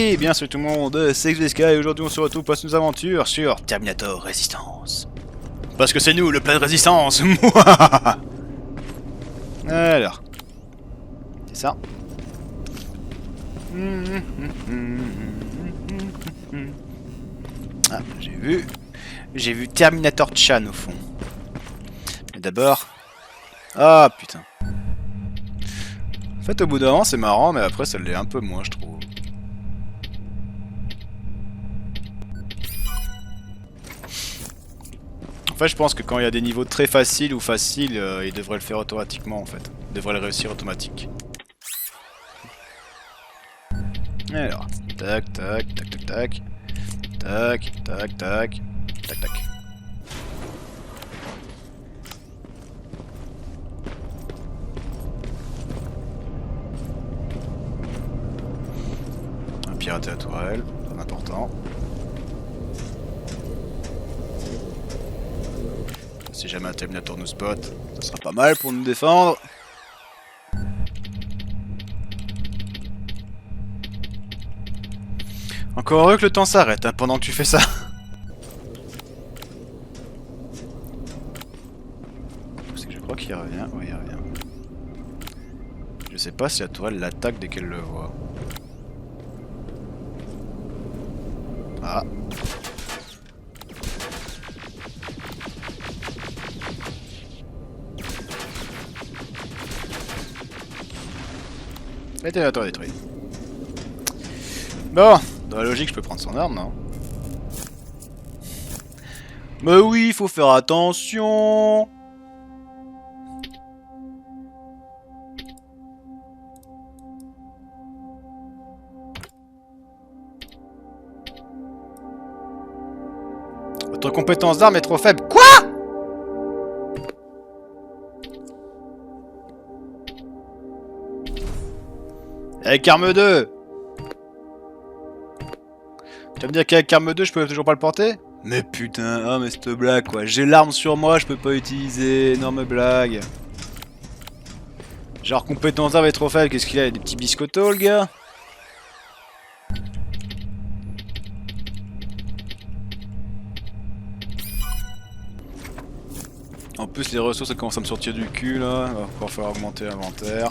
Oui, bien sûr tout le monde, c'est XVSK et aujourd'hui on se retrouve pour nos aventures sur Terminator Résistance. Parce que c'est nous, le plan de résistance. Alors, c'est ça. Ah, j'ai vu Terminator Chan au fond. Mais d'abord... Ah putain. En fait au bout d'un moment c'est marrant mais après ça l'est un peu moins je trouve. En fait je pense que quand il y a des niveaux très faciles ou faciles, il devrait le faire automatiquement en fait. Il devrait le réussir automatique. Alors, tac tac tac tac tac. Tac tac tac tac tac. Pirater la tourelle, très important. Si jamais un Terminator nous spot, ça sera pas mal pour nous défendre. Encore heureux que le temps s'arrête hein, pendant que tu fais ça. C'est que je crois qu'il revient. Oui, il revient. Je sais pas si la tourelle l'attaque dès qu'elle le voit. Ah. Le Terminator détruit. Bon, dans la logique, je peux prendre son arme, non? Mais oui, il faut faire attention. Votre compétence d'arme est trop faible. Quoi? Avec arme 2. Tu vas me dire qu'avec arme 2, je peux toujours pas le porter? Mais putain, ah mais cette blague quoi. J'ai l'arme sur moi, je peux pas utiliser. Énorme blague. Genre compétence d'arme est trop faible, qu'est-ce qu'il a? Des petits biscottos le gars? En plus les ressources ça commence à me sortir du cul là, il va encore falloir augmenter l'inventaire.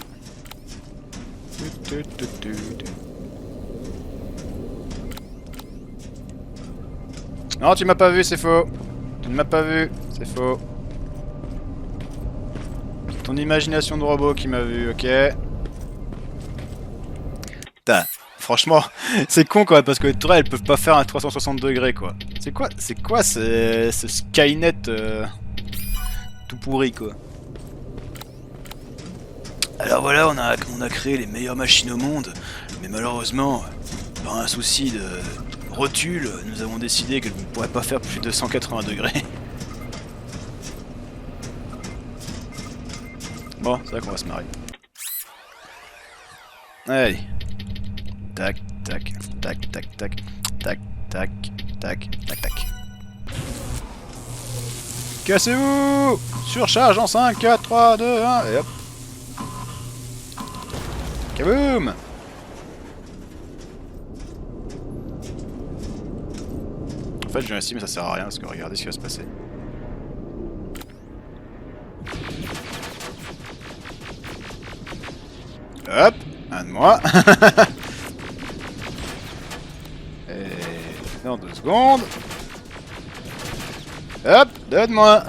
Non tu m'as pas vu, c'est faux. Tu ne m'as pas vu, c'est faux. C'est ton imagination de robot qui m'a vu, ok. Putain, franchement, c'est con quoi, parce que les tourelles elles peuvent pas faire un 360 degrés quoi. C'est quoi ce Skynet tout pourri quoi. Alors voilà, on a créé les meilleures machines au monde, mais malheureusement, par un souci de rotule, nous avons décidé que je ne pourrais pas faire plus de 180 degrés. Bon, c'est là qu'on va se marier. Allez. Tac, tac, tac, tac, tac, tac, tac, tac, tac, tac. Cassez-vous! Surcharge en 5, 4, 3, 2, 1, et hop. Kaboum! En fait, je viens ici, mais ça sert à rien, parce que regardez ce qui va se passer. Hop! Un de moi. Et dans 2 secondes. Hop! 2 de moi.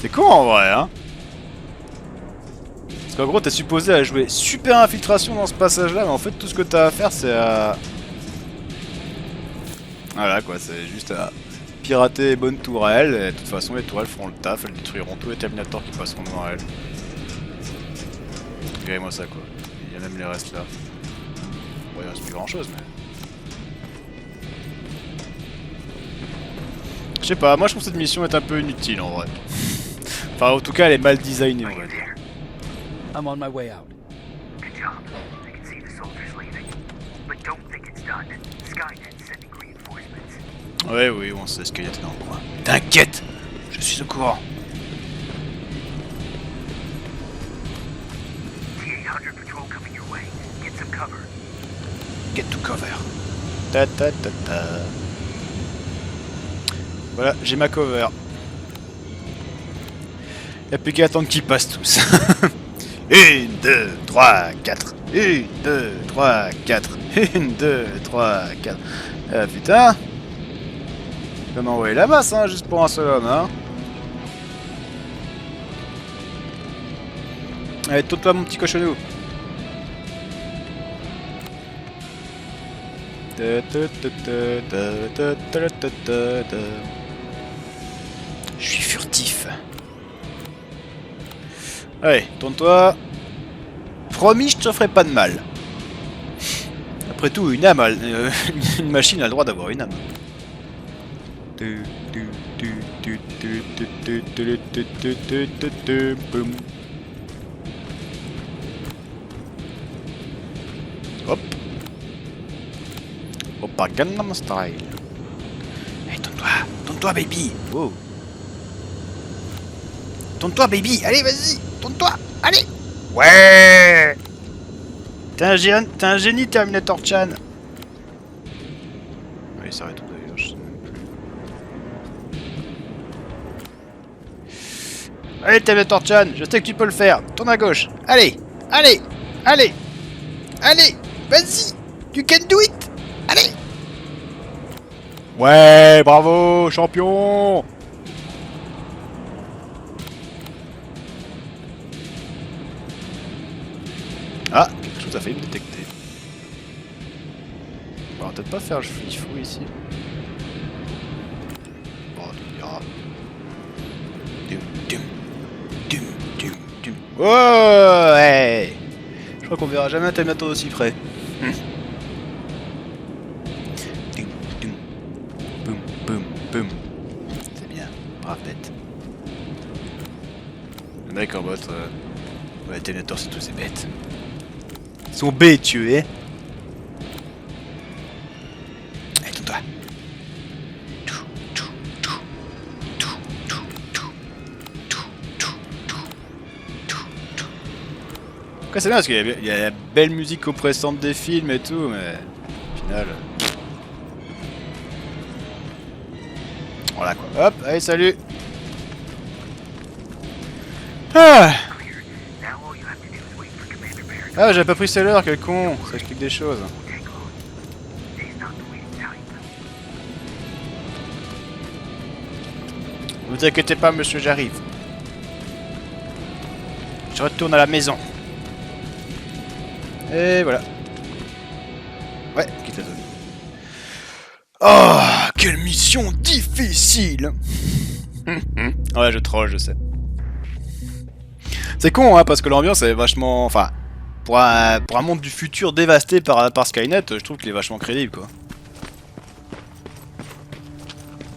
C'est con en vrai, hein? Parce qu'en gros, t'es supposé à jouer super infiltration dans ce passage-là, mais en fait, tout ce que t'as à faire, c'est à... Voilà quoi, c'est juste à pirater les bonnes tourelles, et de toute façon, les tourelles feront le taf, elles détruiront tous les Terminators qui passeront devant elles. Regardez-moi ça quoi, il y a même les restes là. Bon, il reste plus grand-chose, mais... Je sais pas, moi je trouve cette mission est un peu inutile en vrai. Enfin, en tout cas, elle est mal designée, on va dire. I'm on my way out. Good job. I can see the soldiers leaving. But don't think it's done. Skynet's sending reinforcements. Ouais, oui, on sait ce qu'il y a dans le coin. T'inquiète, je suis au courant. T-800 patrol coming your way. Get cover. Ta ta ta ta. Voilà, j'ai ma cover. Y'a plus qu'à attendre qu'ils passent tous. 1, 2, 3, 4. 1, 2, 3, 4. 1, 2, 3, 4. Ah putain. Je vais m'envoyer la masse, hein, juste pour un seul homme, hein. Allez, tourne-toi, mon petit cochonou. Je suis furtif. Allez, tourne-toi. Promis, je te ferai pas de mal. Après tout, une âme, une machine a le droit d'avoir une âme. Hop. Hoppa, Gangnam Style. Allez, tourne-toi, baby. Oh. Tourne-toi, baby. Allez, vas-y, tourne-toi. Allez. Ouais. T'es un génie, Terminator Chan. Allez, ça arrête tout d'ailleurs. Je sais même plus. Allez, Terminator Chan, je sais que tu peux le faire. Tourne à gauche. Allez, allez, allez, allez. Vas-y, you can do it. Allez. Ouais, bravo, champion. Ah, quelque chose a failli me détecter. On va peut-être pas faire le fou ici. Bon, tu verras. Oh, ouais. Je crois qu'on verra jamais un Terminator aussi près. Boum, boum, boum. C'est bien, brave bête. Le mec en mode... Ouais, Terminator, c'est tous ces bêtes. Ils sont bêtus, hein. Allez, tourne-toi. Après, c'est bien parce qu'il y a la belle musique oppressante des films et tout, mais au final. Voilà quoi. Hop, allez, salut. Ah, ah, j'avais pas pris c'est l'heure, quel con. Ça explique des choses. Ne vous inquiétez pas, monsieur, j'arrive. Je retourne à la maison. Et voilà. Ouais, quitte la zone. Oh, quelle mission difficile. Ouais, je troll, je sais. C'est con, hein, parce que l'ambiance est vachement... Enfin, pour un monde du futur dévasté par Skynet, je trouve qu'il est vachement crédible, quoi.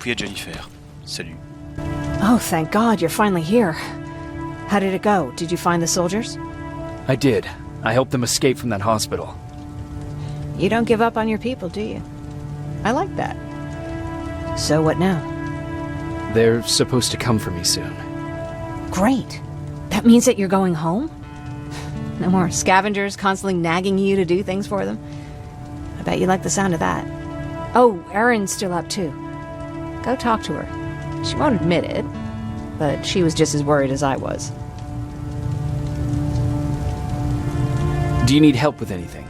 Puis il y a Jennifer. Salut. Oh, thank God, you're finally here. How did it go? Did you find the soldiers? I did. I helped them escape from that hospital. You don't give up on your people, do you? I like that. So what now? They're supposed to come for me soon. Great. That means that you're going home? No more scavengers constantly nagging you to do things for them? I bet you like the sound of that. Oh, Erin's still up too. Go talk to her. She won't admit it, but she was just as worried as I was. Do you need help with anything?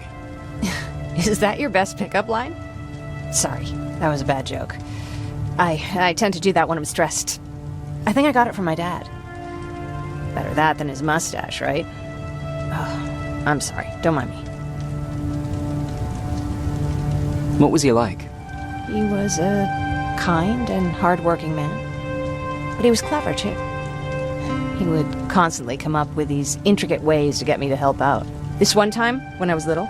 Is that your best pickup line? Sorry, that was a bad joke. I tend to do that when I'm stressed. I think I got it from my dad. Better that than his mustache, right? Oh, I'm sorry, don't mind me. What was he like? He was a kind and hard-working man. But he was clever, too. He would constantly come up with these intricate ways to get me to help out. This one time, when I was little,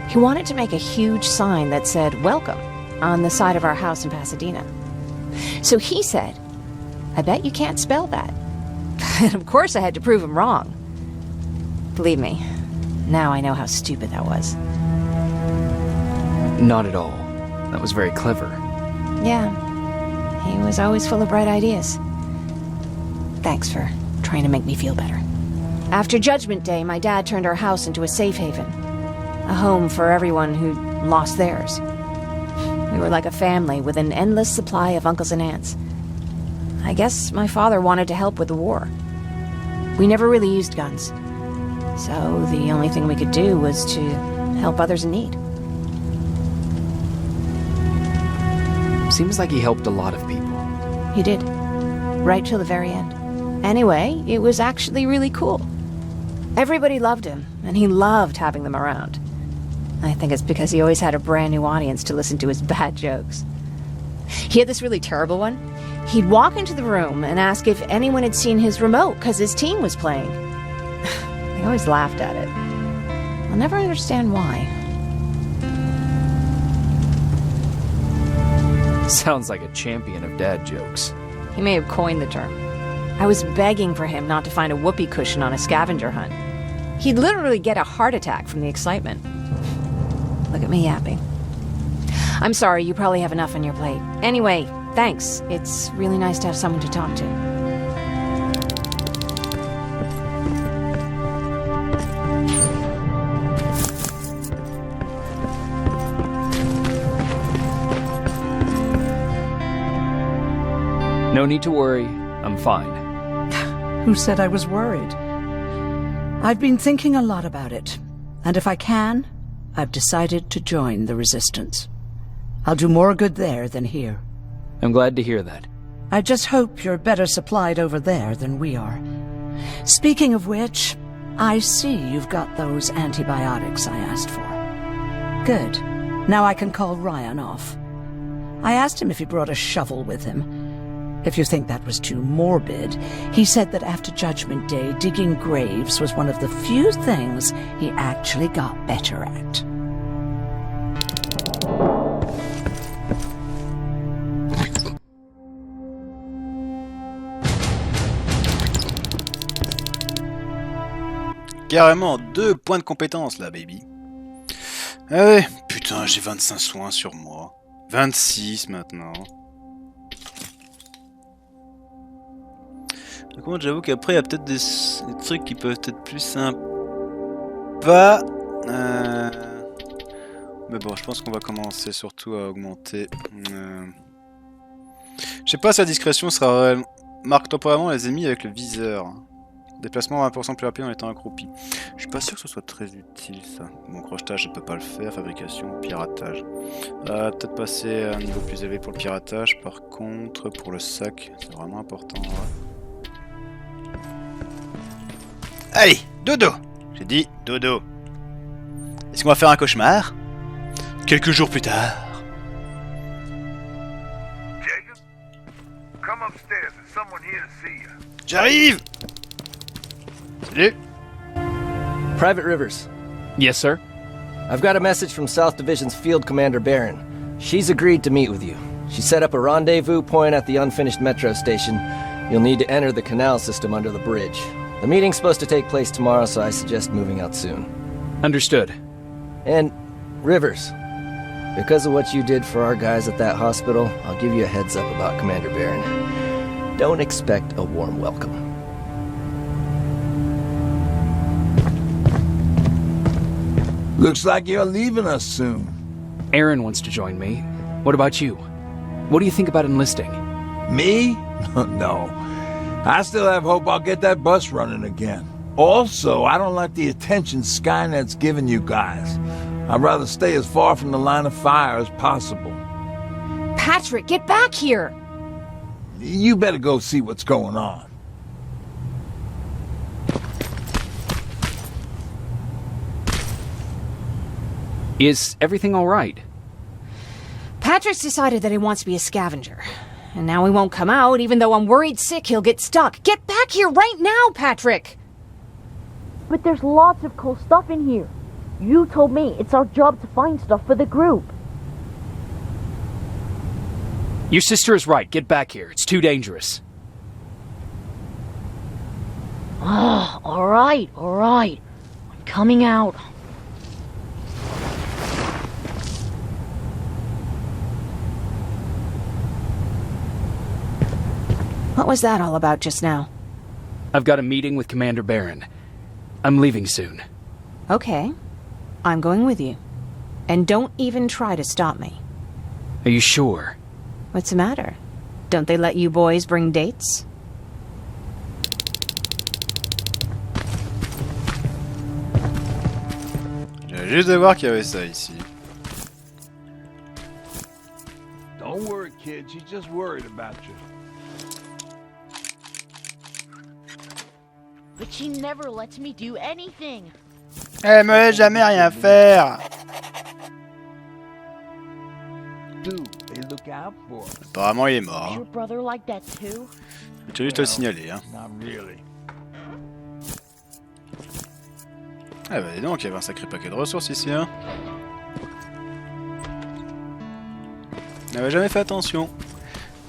he wanted to make a huge sign that said, "Welcome," on the side of our house in Pasadena. So he said, "I bet you can't spell that." And of course I had to prove him wrong. Believe me, now I know how stupid that was. Not at all. That was very clever. Yeah, he was always full of bright ideas. Thanks for trying to make me feel better. After Judgment Day, my dad turned our house into a safe haven. A home for everyone who lost theirs. We were like a family with an endless supply of uncles and aunts. I guess my father wanted to help with the war. We never really used guns, so the only thing we could do was to help others in need. Seems like he helped a lot of people. He did, right till the very end. Anyway, it was actually really cool. Everybody loved him, and he loved having them around. I think it's because he always had a brand new audience to listen to his bad jokes. He had this really terrible one. He'd walk into the room and ask if anyone had seen his remote because his team was playing. They always laughed at it. I'll never understand why. Sounds like a champion of dad jokes. He may have coined the term. I was begging for him not to find a whoopee cushion on a scavenger hunt. He'd literally get a heart attack from the excitement. Look at me yapping. I'm sorry, you probably have enough on your plate. Anyway, thanks. It's really nice to have someone to talk to. No need to worry. I'm fine. Who said I was worried? I've been thinking a lot about it, and if I can, I've decided to join the Resistance. I'll do more good there than here. I'm glad to hear that. I just hope you're better supplied over there than we are. Speaking of which, I see you've got those antibiotics I asked for. Good. Now I can call Ryan off. I asked him if he brought a shovel with him. If you think that was too morbid, he said that after Judgment Day, digging graves was one of the few things he actually got better at. Carrément 2 points de compétence là, baby. Ah ouais, putain, j'ai 25 soins sur moi. 26 maintenant. Par contre, j'avoue qu'après, il y a peut-être des trucs qui peuvent être plus sympas. Mais bon, je pense qu'on va commencer surtout à augmenter. Je sais pas si la discrétion sera réellement... Marque temporairement les ennemis avec le viseur. Déplacement 20% plus rapide en étant accroupi. Je suis pas sûr que ce soit très utile ça. Bon, crochetage, je peux pas le faire. Fabrication, piratage. Peut-être passer à un niveau plus élevé pour le piratage. Par contre, pour le sac, c'est vraiment important. Ouais. Allez, dodo. J'ai dit dodo. Est-ce qu'on va faire un cauchemar? Quelques jours plus tard. Jacob, come upstairs. There's someone here to see you. J'arrive. Salut. Private Rivers, Yes, sir? I've got a message from South Division's Field Commander Barron. She's agreed to meet with you. She set up a rendezvous point at the unfinished metro station. You'll need to enter the canal system under the bridge. The meeting's supposed to take place tomorrow, so I suggest moving out soon. Understood. And, Rivers, because of what you did for our guys at that hospital, I'll give you a heads up about Commander Barron. Don't expect a warm welcome. Looks like you're leaving us soon. Aaron wants to join me. What about you? What do you think about enlisting? Me? No. I still have hope I'll get that bus running again. Also, I don't like the attention Skynet's giving you guys. I'd rather stay as far from the line of fire as possible. Patrick, get back here! You better go see what's going on. Is everything all right? Patrick's decided that he wants to be a scavenger. And now he won't come out, even though I'm worried sick he'll get stuck. Get back here right now, Patrick! But there's lots of cool stuff in here. You told me it's our job to find stuff for the group. Your sister is right. Get back here. It's too dangerous. Alright. I'm coming out. What was that all about just now? I've got a meeting with Commander Barron. I'm leaving soon. Okay. I'm going with you. And don't even try to stop me. Are you sure? What's the matter? Don't they let you boys bring dates? J'avais juste de voir qu'il y avait ça ici. Don't worry, kid. She's just worried about you. But she never lets me do anything. Elle me laisse jamais rien faire. Dude, they look out for us. Apparemment il est Is mort. your brother like that too? Je vais juste te le signaler. Hein. Not really. Ah bah dis donc, il y avait un sacré paquet de ressources ici. Hein. On n'avait jamais fait attention.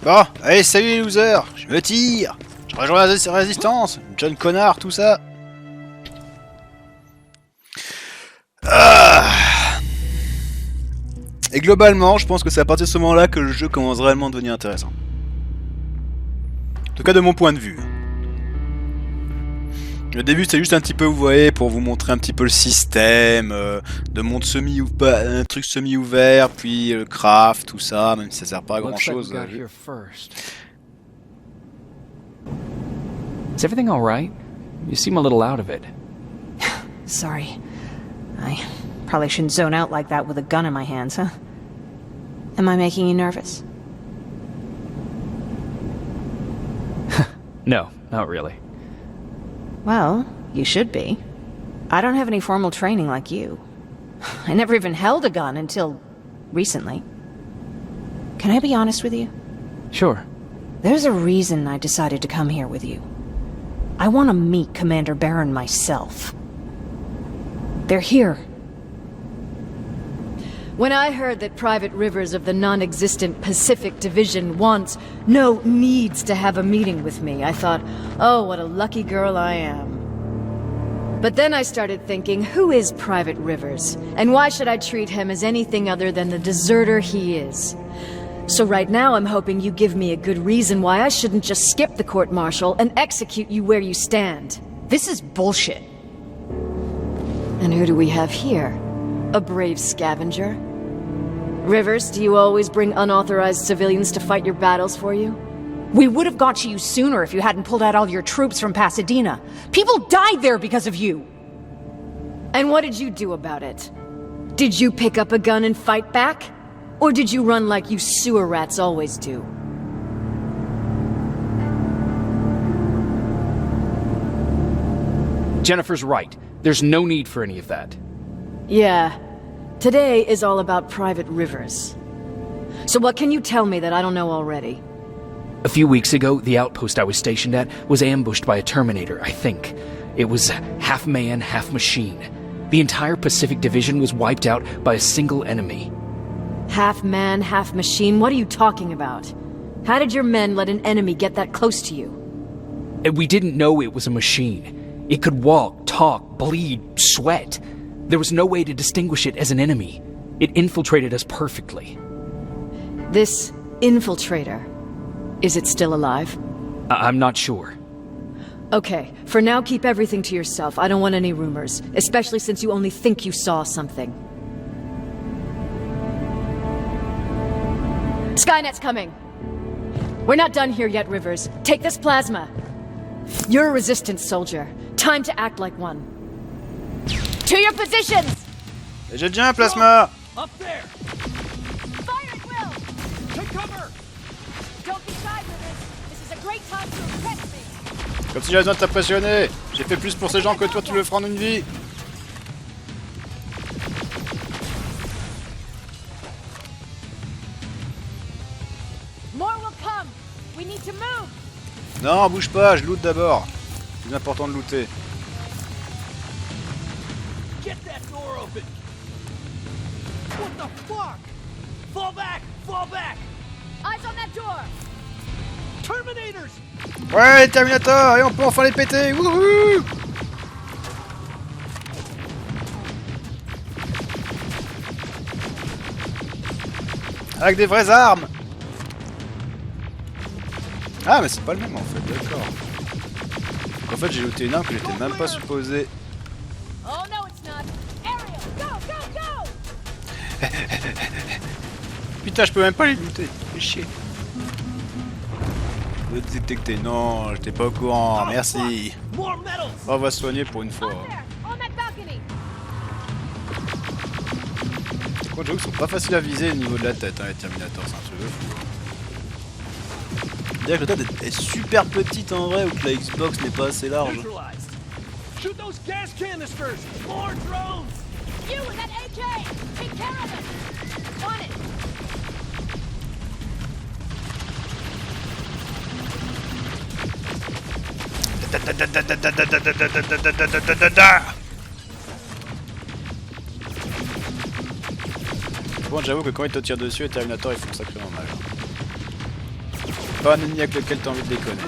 Bon, allez, salut les losers. Je me tire. Je rejoins la résistance. John Connard, tout ça. Ah. Et globalement, je pense que c'est à partir de ce moment-là que le jeu commence réellement à devenir intéressant. En tout cas, de mon point de vue. Le début, c'est juste un petit peu, vous voyez, pour vous montrer un petit peu le système, de monde un truc semi-ouvert, puis le craft, tout ça, même si ça sert pas à grand-chose. Is everything all right? You seem a little out of it. Sorry. I probably shouldn't zone out like that with a gun in my hands, huh? Am I making you nervous? No, not really. Well, you should be. I don't have any formal training like you. I never even held a gun until recently. Can I be honest with you? Sure. There's a reason I decided to come here with you. I want to meet Commander Baron myself. They're here. When I heard that Private Rivers of the non-existent Pacific Division needs to have a meeting with me, I thought, oh, what a lucky girl I am. But then I started thinking, who is Private Rivers? And why should I treat him as anything other than the deserter he is? So right now I'm hoping you give me a good reason why I shouldn't just skip the court-martial and execute you where you stand. This is bullshit. And who do we have here? A brave scavenger? Rivers, do you always bring unauthorized civilians to fight your battles for you? We would have got to you sooner if you hadn't pulled out all your troops from Pasadena. People died there because of you! And what did you do about it? Did you pick up a gun and fight back? Or did you run like you sewer rats always do? Jennifer's right. There's no need for any of that. Yeah. Today is all about Private Rivers. So what can you tell me that I don't know already? A few weeks ago, the outpost I was stationed at was ambushed by a Terminator, I think. It was half man, half machine. The entire Pacific Division was wiped out by a single enemy. Half man, half machine? What are you talking about? How did your men let an enemy get that close to you? We didn't know it was a machine. It could walk, talk, bleed, sweat. There was no way to distinguish it as an enemy. It infiltrated us perfectly. This infiltrator, is it still alive? I'm not sure. Okay, for now keep everything to yourself. I don't want any rumors, especially since you only think you saw something. Skynet's coming! We're not done here yet, Rivers. Take this plasma. You're a resistance soldier. Time to act like one. To your positions! Et j'ai déjà un plasma! Up there! Fire at will! Take cover! Don't be shy, Rivers. This is a great time to impress me. Comme si j'avais besoin de t'impressionner! J'ai fait plus pour ces gens que toi tu le feras en une vie! More will come. We need to move. Non, bouge pas, je loot d'abord. C'est plus important de looter. Get that door open! What the fuck? Fall back! Fall back! Eyes on that door. Terminators! Ouais, les Terminator! Et on peut enfin les péter! Wouhou! Avec des vraies armes! Ah, mais c'est pas le même en fait, d'accord. Donc en fait, j'ai looté une arme que j'étais même pas supposé. Oh no, it's not. Ariel, go, go, go! Putain, je peux même pas les looter. Fais chier. Vous êtes détecté. Non, j'étais pas au courant. Merci. On va se soigner pour une fois. Par contre, j'avoue qu'ils sont pas faciles à viser au niveau de la tête, hein, les Terminators. C'est un truc de fou. Dire que la tête est super petite en vrai, ou que la Xbox n'est pas assez large. Shoot those gas canisters! More drones! You and that AK! Take care of it! On it! Bon, j'avoue que quand ils te tirent dessus, les Terminators ils font sacrément mal. Pas un ennemi avec lequel t'as envie de déconner.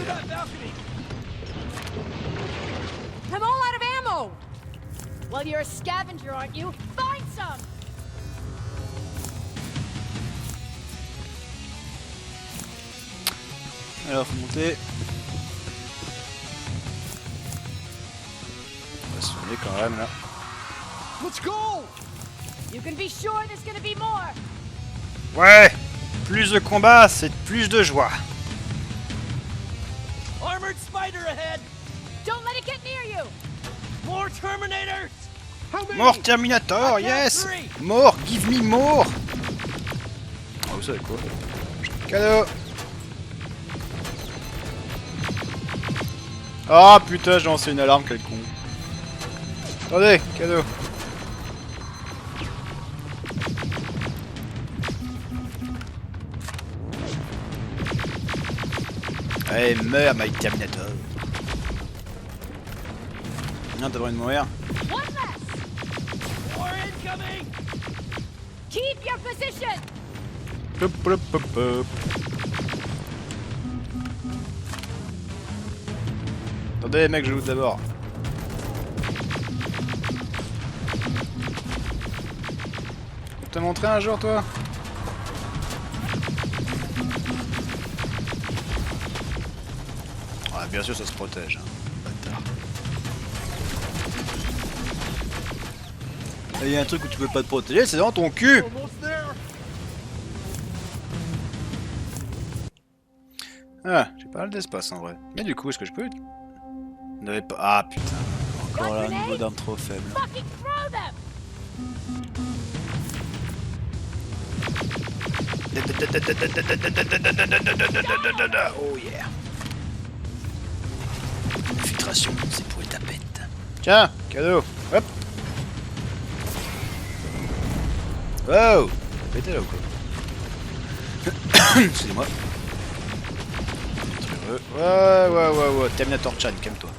I'm all out of ammo! Well, you're a scavenger, aren't you? Find some! Alors, faut monter. On va se soigner quand même là. Let's go! You can be sure there's gonna be more! Ouais! Plus de combat, c'est plus de joie. Armored spider ahead! Don't let it get near you! More Terminators! How many? More Terminator, yes! More, give me more! Ah, vous savez quoi? Cadeau! Ah putain, j'ai lancé une alarme, quel con. Attendez, cadeau. Allez, meurs, my Terminator. Non, t'as pas envie de mourir. One less! More incoming! Keep your position! Hop, hop, hop, hop. Attendez, mec, je loot d'abord. T'as montré un jour, toi? Ah, bien sûr, ça se protège. Hein. Bâtard. Il y a un truc où tu peux pas te protéger, c'est dans ton cul! Ah, j'ai pas mal d'espace en vrai. Mais du coup, est-ce que je peux... N'avais pas... Ah putain, encore là, un niveau d'arme trop faible. Fucking throw them! Oh yeah. Infiltration, c'est pour les tapettes. Tiens, cadeau. Hop. Wow. T'as pété là ou quoi? Excusez-moi. Ouais. Terminator Chan, calme-toi.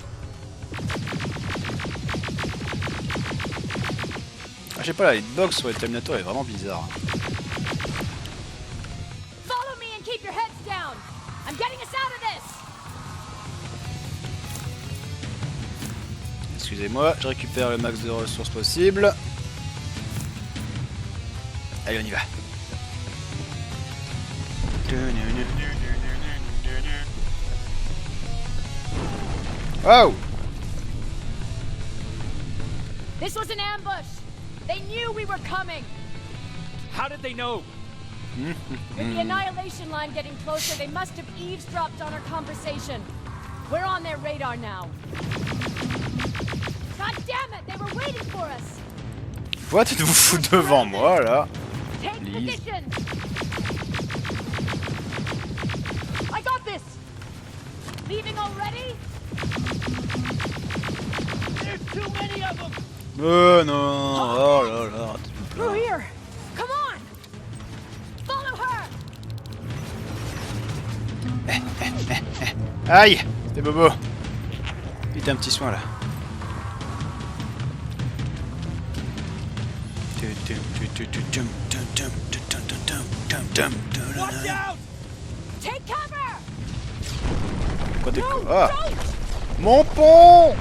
Ah, je sais pas, la hitbox sur les Terminator est vraiment bizarre. Follow me and keep your heads down! I'm getting us out of this! Excusez-moi, je récupère le max de ressources possible. Allez, on y va. Wow! This was an ambush! They knew we were coming! How did they know? With the annihilation line getting closer, they must have eavesdropped on our conversation. We're on their radar now. God damn it, they were waiting for us! Pourquoi tu vous fous devant moi là? Take Please. position! I got this! Leaving already? There's too many of them! Oh non! Oh là là! Through here! Come on! Follow her! Aïe! C'était bobo! Vite un petit soin là. Watch out! Take cover! Quoi de quoi? Ah! Mon pont!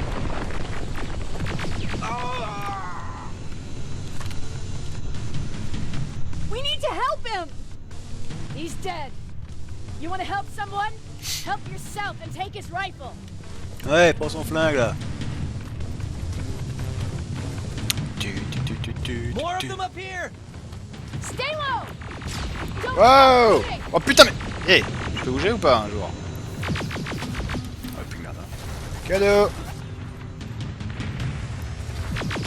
We need to help him! He's dead. You want to help someone? Help yourself and take his rifle. Ouais, prends son flingue là. More of them up here! Stay low. Don't Wow! stop moving. Oh putain mais... Eh, je peux bouger ou pas un jour? Oh putain merde. Cadeau!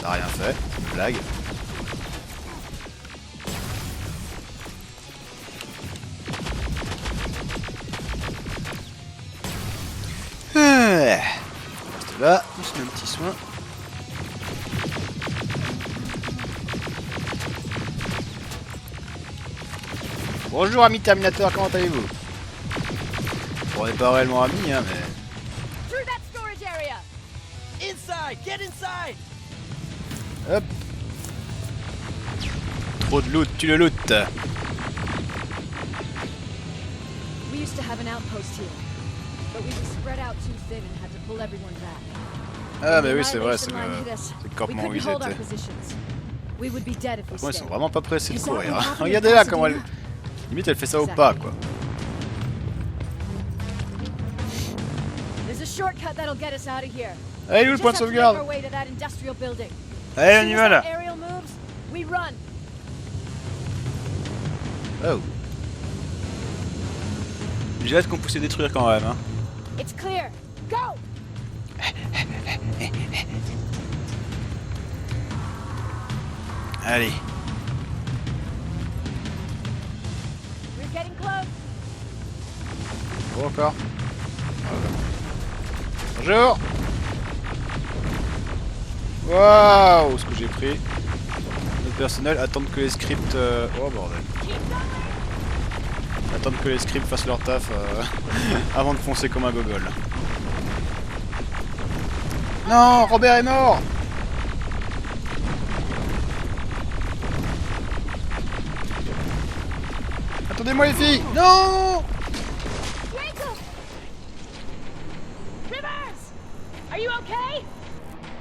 Ça a rien fait, c'est une blague. Reste là, on se met un petit soin. Bonjour ami Terminator, comment allez-vous? Bon, on n'est pas réellement amis, hein, mais... Through that storage area. Inside! Get inside! Hop. Trop de loot, tu le loot. We used to have an outpost here, but we were spread out too thin and had to pull everyone back. Ah mais oui c'est vrai, c'est Annihilation line le hit us. campement où We ils couldn't hold our étaient. positions. We would be dead if we Moi ils stayed. sont vraiment pas pressés de Is that courir. what Hein. happened in Regardez là comment elle... Pasadena? Limite elle fait ça au pas quoi. There's a shortcut that'll get us out of here. Allez, où le Just point de have to make sauvegarde? our way to that industrial building. Allez As on y soon va as là. that aerial moves, we run. Oh. J'ai hâte qu'on puisse les détruire quand même. Hein. It's clear. Go! Allez. We're getting close. Bon encore. Bonjour. Waouh, ce que j'ai pris. Notre personnel attendre que les scripts... Oh bordel. Attendre que les scripts fassent leur taf avant de foncer comme un gogol. Non, Robert est mort. Attendez-moi les filles. Non. Jacob! Rivers! Are you okay?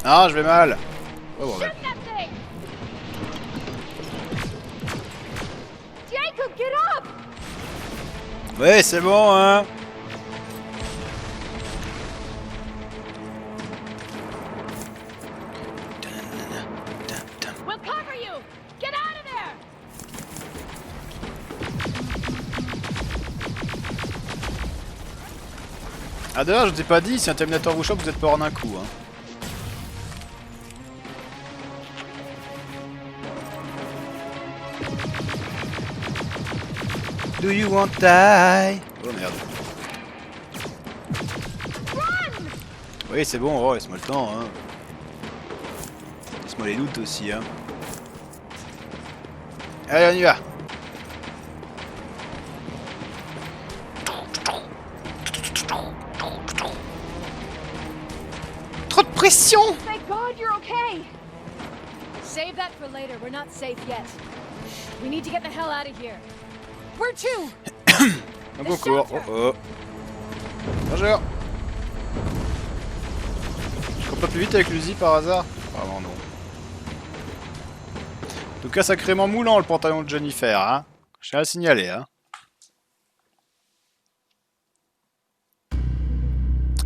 Ah, je vais mal. Oh bordel. Shoot that thing! Jacob, get up! Ouais, c'est bon, hein. We'll cover you! Get out of there! Ah d'ailleurs, je t'ai pas dit, si un Terminator vous chope, vous êtes pas en un coup, hein. Do you want to die? Oh merde. Oui, c'est bon, oh, laisse-moi le temps, hein. Laisse-moi les loots aussi, hein. Allez, on y va. Trop de pression! Thank God you're okay! Save that for later. We're not safe yet. We need to get the hell out of here. Where to? Un bon cours. Oh oh. Bonjour. Je cours pas plus vite avec l'Uzi par hasard? Vraiment non. En tout cas, sacrément moulant le pantalon de Jennifer, hein. Je tiens à le signaler, hein.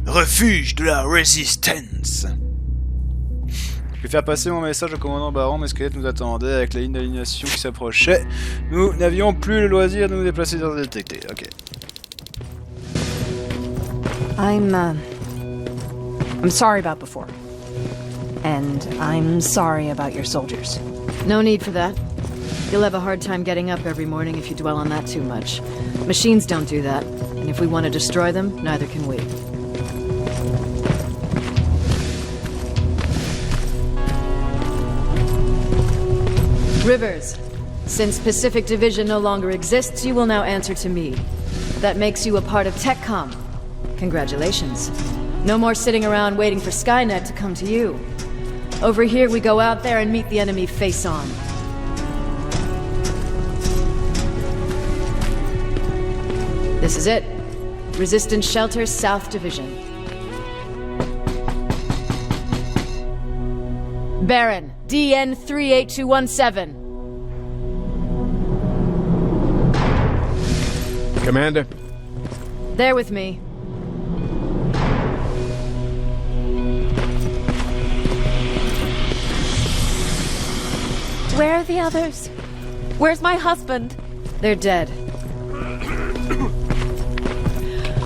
Refuge de la Résistance. Je vais faire passer mon message au commandant Baron, mes squelettes nous attendaient avec la ligne d'alignation qui s'approchait. Nous n'avions plus le loisir de nous déplacer sans détecter. Ok. I'm sorry about before. And I'm sorry about your soldiers. No need for that. You'll have a hard time getting up every morning if you dwell on that too much. Machines don't do that, and if we want to destroy them, neither can we. Rivers, since Pacific Division no longer exists, you will now answer to me. That makes you a part of TechCom. Congratulations. No more sitting around waiting for Skynet to come to you. Over here, we go out there and meet the enemy face on. This is it. Resistance Shelter, South Division. Baron, DN 38217. Commander? There with me. Where are the others? Where's my husband? They're dead.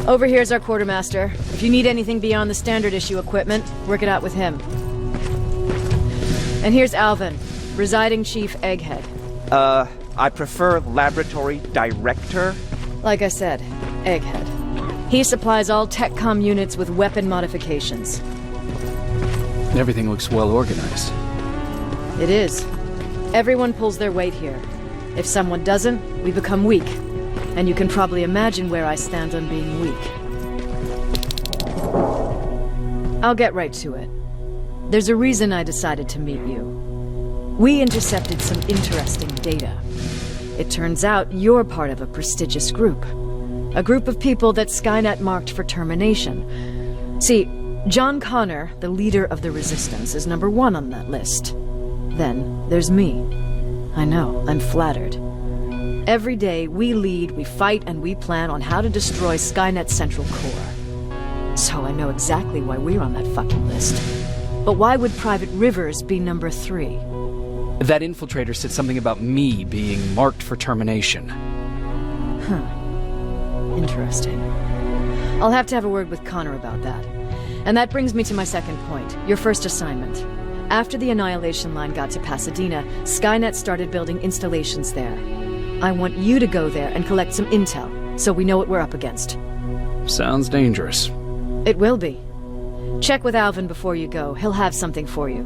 Over here's our quartermaster. If you need anything beyond the standard issue equipment, work it out with him. And here's Alvin, residing chief Egghead. I prefer laboratory director. Like I said, Egghead. He supplies all TechCom units with weapon modifications. Everything looks well organized. It is. Everyone pulls their weight here. If someone doesn't, we become weak. And you can probably imagine where I stand on being weak. I'll get right to it. There's a reason I decided to meet you. We intercepted some interesting data. It turns out you're part of a prestigious group. A group of people that Skynet marked for termination. See, John Connor, the leader of the Resistance, is #1 on that list. Then there's me. I know, I'm flattered. Every day, we lead, we fight, and we plan on how to destroy Skynet's central core. So I know exactly why we're on that fucking list. But why would Private Rivers be #3? That infiltrator said something about me being marked for termination. Huh. Interesting. I'll have to have a word with Connor about that. And that brings me to my second point, your first assignment. After the Annihilation Line got to Pasadena, Skynet started building installations there. I want you to go there and collect some intel, so we know what we're up against. Sounds dangerous. It will be. Check with Alvin before you go. He'll have something for you.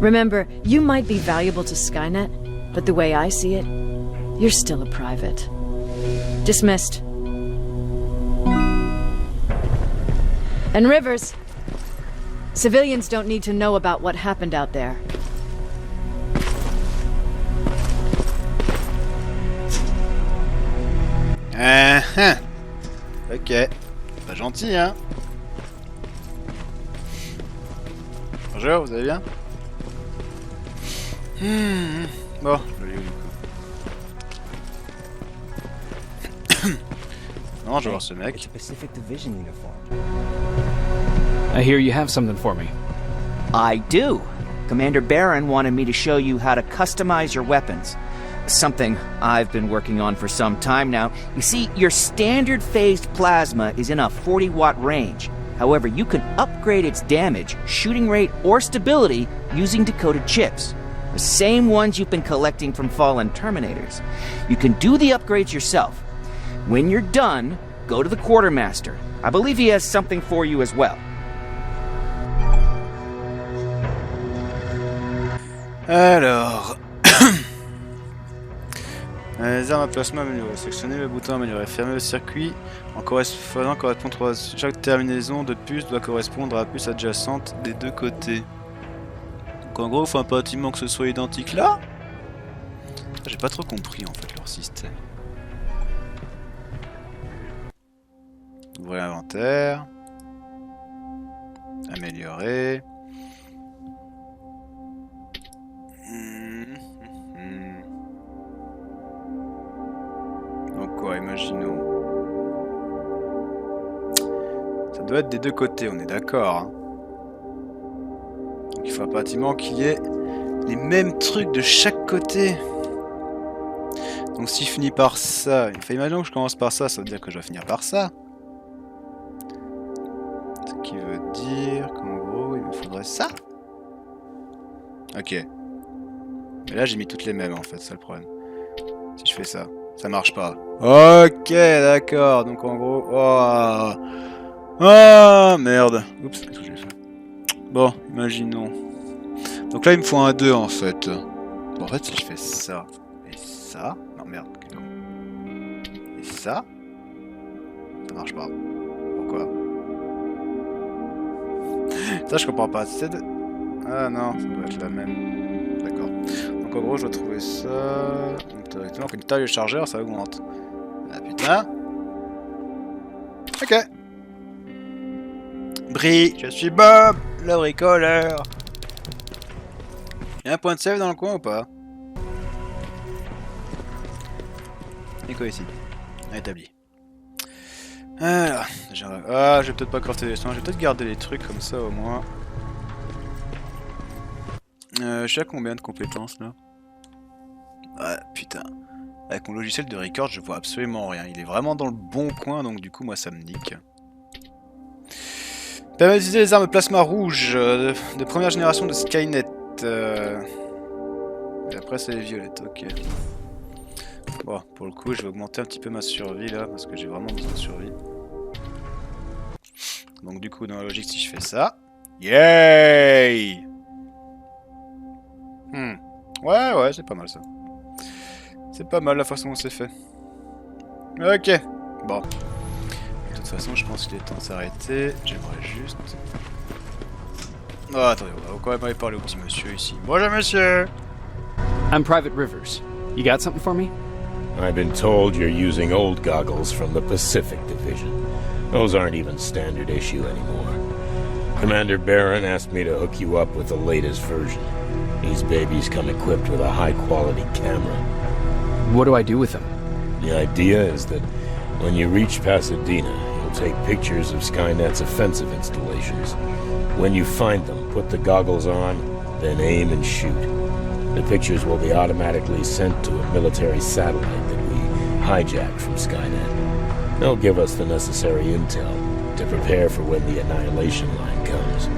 Remember, you might be valuable to Skynet, but the way I see it, you're still a private. Dismissed. And Rivers, civilians don't need to know about what happened out there. Ok. Pas gentil, hein. Bonjour, vous allez bien? Bon, je l'ai eu du coup. Non, je vais voir ce mec. Pacific Division uniform. I hear you have something for me. I do. Commander Barron wanted me to show you how to customize your weapons. Something I've been working on for some time now. You see, your standard phased plasma is in a 40-watt range. However, you can upgrade its damage, shooting rate, or stability using decoded chips. The same ones you've been collecting from fallen Terminators. You can do the upgrades yourself. When you're done, go to the quartermaster. I believe he has something for you as well. Alors... les armes à plasma améliorées. Sélectionnez le bouton amélioré. Fermez le circuit en correspondant correspondre à chaque terminaison de puce doit correspondre à la puce adjacente des deux côtés. Donc en gros, il faut impérativement que ce soit identique là. J'ai pas trop compris en fait leur système. Ouvrir l'inventaire. Améliorer. Donc quoi, imaginons. Ça doit être des deux côtés, on est d'accord. Hein. Donc il faut impérativement qu'il y ait les mêmes trucs de chaque côté. Donc si je finis par ça, enfin imaginons que je commence par ça, ça veut dire que je vais finir par ça. Ce qui veut dire qu'en gros il me faudrait ça. Ok. Mais là j'ai mis toutes les mêmes en fait, c'est ça le problème. Si je fais ça, ça marche pas. Ok, d'accord, donc en gros... Oh, ah, merde. Oups, qu'est-ce que j'ai fait? Bon, imaginons. Donc là il me faut un 2 en fait. Bon, en fait si je fais ça et ça... Non merde, quel con. Et ça... Ça marche pas. Pourquoi? Ça je comprends pas. C'est de... Ah non, ça doit être la même. D'accord. Donc en gros je dois trouver ça... Donc théoriquement quand une taille de chargeur ça augmente. Ah putain. Ok. Brie, je suis Bob, le bricoleur. Y'a un point de save dans le coin ou pas? Et quoi ici? Établi. Alors, ah, je vais peut-être pas crafter les soins, je vais peut-être garder les trucs comme ça au moins. Je sais à combien de compétences là? Ah putain. Avec mon logiciel de record, je vois absolument rien. Il est vraiment dans le bon coin, donc du coup, moi, ça me nique. Permet d'utiliser les armes plasma rouges de première génération de Skynet. Et après, c'est les violettes, ok. Bon, pour le coup, je vais augmenter un petit peu ma survie, là, parce que j'ai vraiment besoin de survie. Donc du coup, dans la logique, si je fais ça... Yay! Ouais, c'est pas mal, ça. C'est pas mal la façon dont c'est fait. Ok. Bon. De toute façon, je pense qu'il est temps de s'arrêter. J'aimerais juste... Oh, attendez, on va quand même aller parler au petit monsieur ici. Bonjour, monsieur! I'm Private Rivers. You got something for me? I've been told you're using old goggles from the Pacific Division. Those aren't even standard issue anymore. Commander Barron asked me to hook you up with the latest version. These babies come equipped with a high-quality camera. What do I do with them? The idea is that when you reach Pasadena, you'll take pictures of Skynet's offensive installations. When you find them, put the goggles on, then aim and shoot. The pictures will be automatically sent to a military satellite that we hijacked from Skynet. They'll give us the necessary intel to prepare for when the annihilation line comes.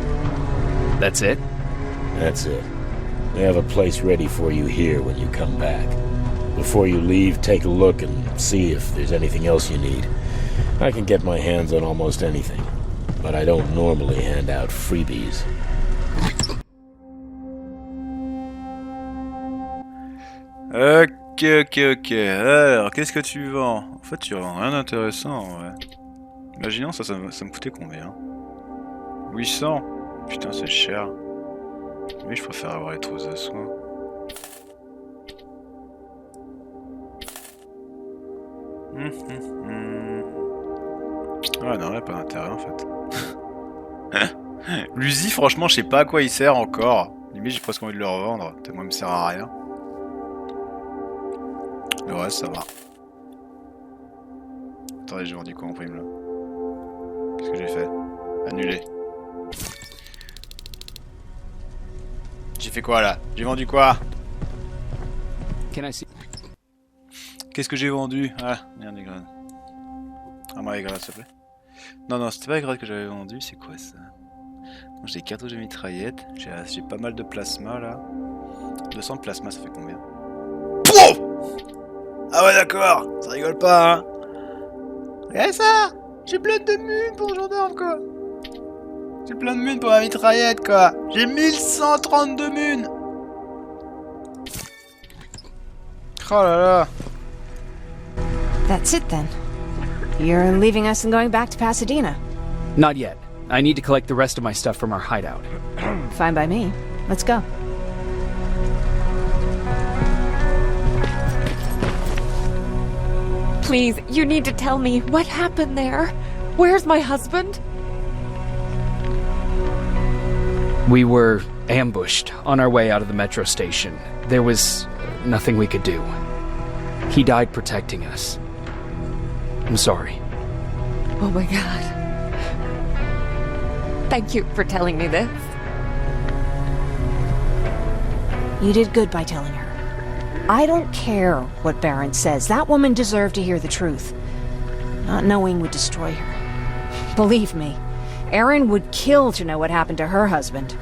That's it? That's it. We have a place ready for you here when you come back. Before you leave, take a look and see if there's anything else you need. I can get my hands on almost anything, but I don't normally hand out freebies. Ok. Alors, qu'est-ce que tu vends? En fait, tu vends rien d'intéressant, ouais. Imaginons, ça me coûtait combien? 800? Putain, c'est cher. Oui, je préfère avoir les trousses de soins. Ah non, là, pas d'intérêt en fait. L'Uzi, franchement, je sais pas à quoi il sert encore. Limite, j'ai presque envie de le revendre. Tellement il me sert à rien. Le reste, ça va. Attendez, j'ai vendu quoi en prime là? Qu'est-ce que j'ai fait? Annuler. J'ai fait quoi là? J'ai vendu quoi? Can I see? Qu'est-ce que j'ai vendu? Ah, merde, les grades. Ah, moi, les grades, s'il te plaît. Non, c'était pas les grades que j'avais vendu, c'est quoi ça? J'ai des cartouches de mitraillette, j'ai pas mal de plasma là. 200 de plasma, ça fait combien? Pouf! Ah ouais, d'accord, ça rigole pas, hein? Regardez ça! J'ai plein de munes pour le gendarme, quoi! J'ai plein de munes pour ma mitraillette, quoi! J'ai 1132 munes! Oh là là! That's it then. You're leaving us and going back to Pasadena. Not yet. I need to collect the rest of my stuff from our hideout. Fine by me. Let's go. Please, you need to tell me what happened there. Where's my husband? We were ambushed on our way out of the metro station. There was nothing we could do. He died protecting us. I'm sorry. Oh my god. Thank you for telling me this. You did good by telling her. I don't care what Barron says. That woman deserved to hear the truth. Not knowing would destroy her. Believe me, Erin would kill to know what happened to her husband.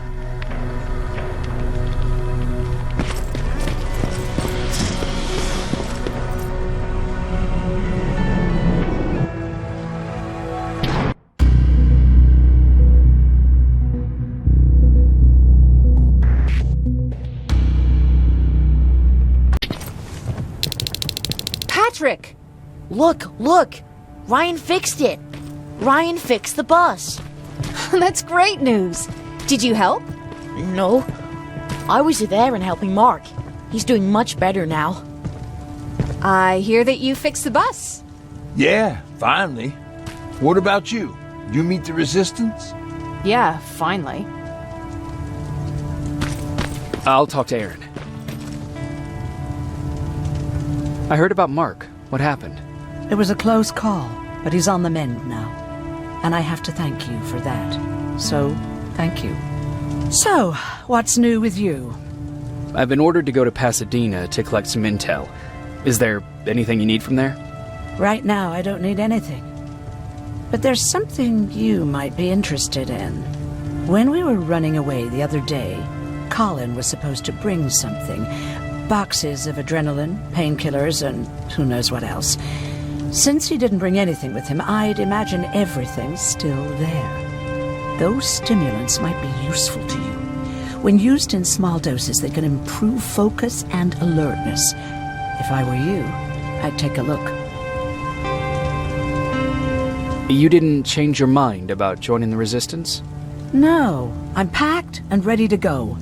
Patrick! Look! Ryan fixed it! Ryan fixed the bus! That's great news! Did you help? No. I was there and helping Mark. He's doing much better now. I hear that you fixed the bus. Yeah, finally. What about you? You meet the resistance? Yeah, finally. I'll talk to Erin. I heard about Mark. What happened? It was a close call, but he's on the mend now. And I have to thank you for that. So, thank you. So, what's new with you? I've been ordered to go to Pasadena to collect some intel. Is there anything you need from there? Right now, I don't need anything. But there's something you might be interested in. When we were running away the other day, Colin was supposed to bring something. Boxes of adrenaline, painkillers, and who knows what else. Since he didn't bring anything with him, I'd imagine everything's still there. Those stimulants might be useful to you. When used in small doses, they can improve focus and alertness. If I were you, I'd take a look. You didn't change your mind about joining the Resistance? No, I'm packed and ready to go.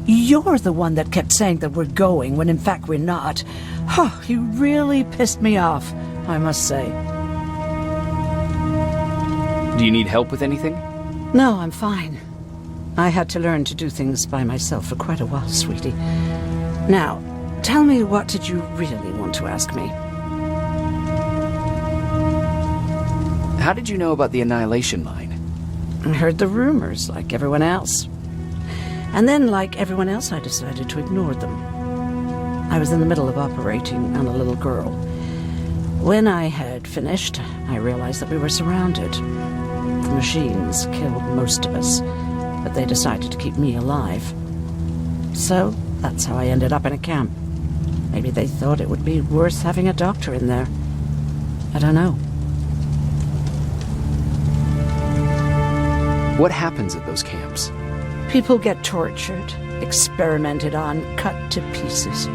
You're the one that kept saying that we're going when in fact we're not. Oh, you really pissed me off, I must say. Do you need help with anything? No, I'm fine. I had to learn to do things by myself for quite a while, sweetie. Now, tell me, what did you really want to ask me? How did you know about the Annihilation Line? I heard the rumors, like everyone else. And then, like everyone else, I decided to ignore them. I was in the middle of operating on a little girl. When I had finished, I realized that we were surrounded. The machines killed most of us, but they decided to keep me alive. So, that's how I ended up in a camp. Maybe they thought it would be worth having a doctor in there. I don't know. What happens at those camps? People get tortured, experimented on, cut to pieces.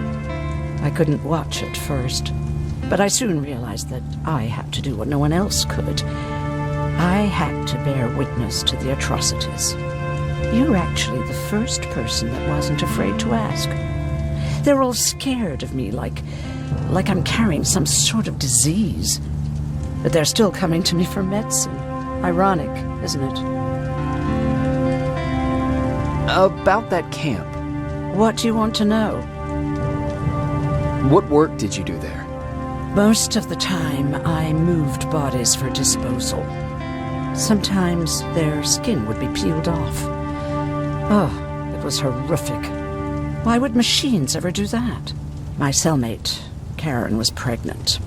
I couldn't watch at first, but I soon realized that I had to do what no one else could. I had to bear witness to the atrocities. You're actually the first person that wasn't afraid to ask. They're all scared of me, like I'm carrying some sort of disease. But they're still coming to me for medicine. Ironic, isn't it? About that camp. What do you want to know? What work did you do there? Most of the time, I moved bodies for disposal. Sometimes their skin would be peeled off. Oh, it was horrific. Why would machines ever do that? My cellmate, Karen, was pregnant.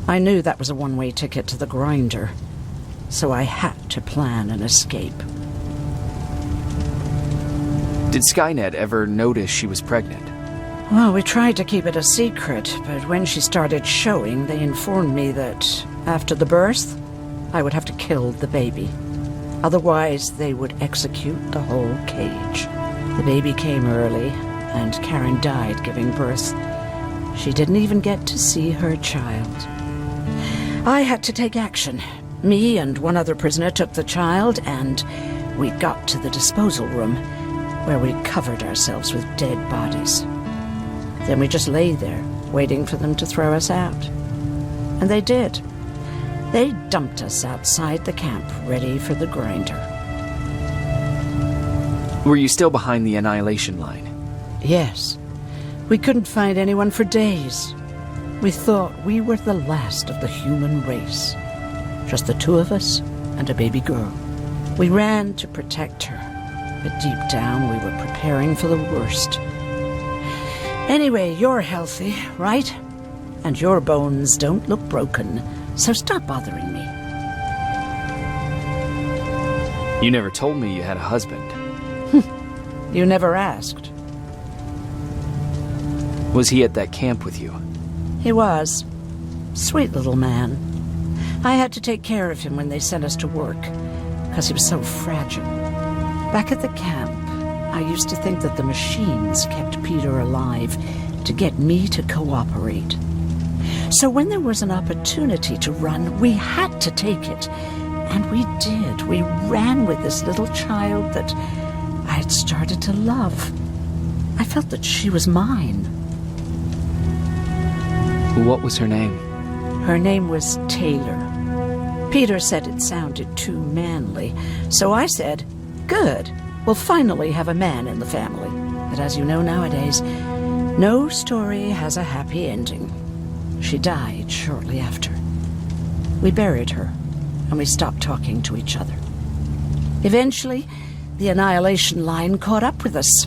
I knew that was a one-way ticket to the grinder, so I had to plan an escape. Did Skynet ever notice she was pregnant? Well, we tried to keep it a secret, but when she started showing, they informed me that after the birth, I would have to kill the baby. Otherwise, they would execute the whole cage. The baby came early, and Karen died giving birth. She didn't even get to see her child. I had to take action. Me and one other prisoner took the child, and we got to the disposal room, where we covered ourselves with dead bodies. Then we just lay there, waiting for them to throw us out. And they did. They dumped us outside the camp, ready for the grinder. Were you still behind the Annihilation Line? Yes. We couldn't find anyone for days. We thought we were the last of the human race. Just the two of us and a baby girl. We ran to protect her. But deep down, we were preparing for the worst. Anyway, you're healthy, right? And your bones don't look broken, so stop bothering me. You never told me you had a husband. You never asked. Was he at that camp with you? He was. Sweet little man. I had to take care of him when they sent us to work, because he was so fragile. Back at the camp, I used to think that the machines kept Peter alive to get me to cooperate. So when there was an opportunity to run, we had to take it. And we did. We ran with this little child that I had started to love. I felt that she was mine. What was her name? Her name was Taylor. Peter said it sounded too manly, so I said, good, we'll finally have a man in the family. But as you know nowadays, no story has a happy ending. She died shortly after. We buried her, and we stopped talking to each other. Eventually, the Annihilation Line caught up with us.